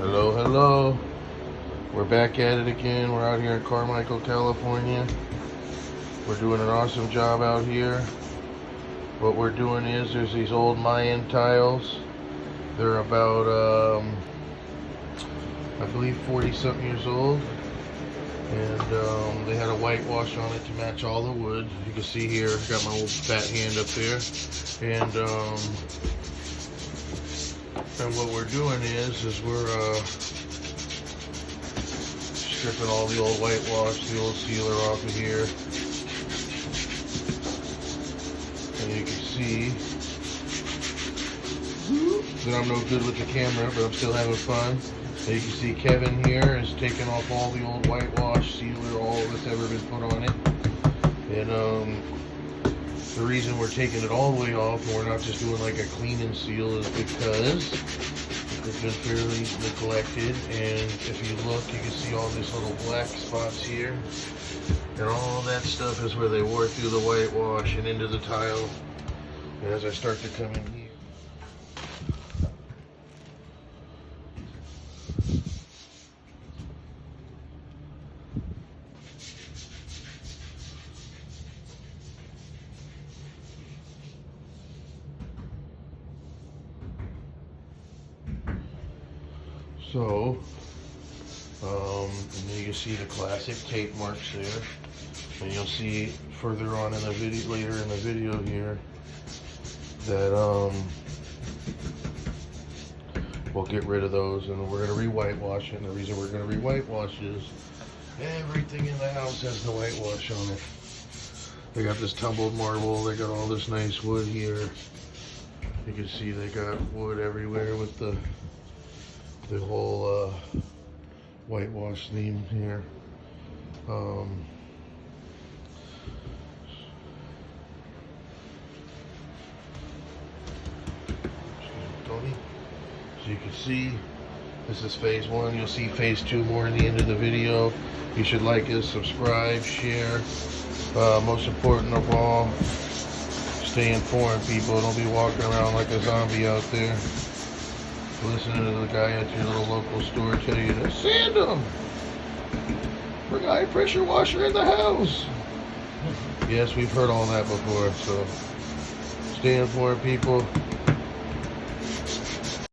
Hello, hello. We're back at it again. We're out here in Carmichael, California. We're doing an awesome job out here. What we're doing is there's these old Mayan tiles. They're about, I believe 40-something years old. And they had a whitewash on it to match all the wood. You can see here, I've got my old fat hand up there. And what we're doing is we're stripping all the old whitewash, the old sealer off of here. And you can see that I'm no good with the camera, but I'm still having fun. And you can see Kevin here is taking off all the old whitewash, sealer, all that's ever been put on it. And the reason we're taking it all the way off and we're not just doing like a clean and seal is because it's been fairly neglected. And if you look, you can see all these little black spots here. And all that stuff is where they wore through the whitewash and into the tile. And as I start to come in here, so, and then you can see the classic tape marks there, and you'll see further on in the video, later in the video here, that we'll get rid of those, and we're going to re-whitewash it. And the reason we're going to re-whitewash is everything in the house has the whitewash on it. They got this tumbled marble, they got all this nice wood here. You can see they got wood everywhere with the whole whitewash theme here. So you can see this is phase one. You'll see phase two more in the end of the video. You should like us, subscribe, share. Most important of all, stay informed, people. Don't be walking around like a zombie out there, listening to the guy at your little local store tell you to sand them. Bring a high pressure washer in the house. Yes, we've heard all that before, so stay informed, people.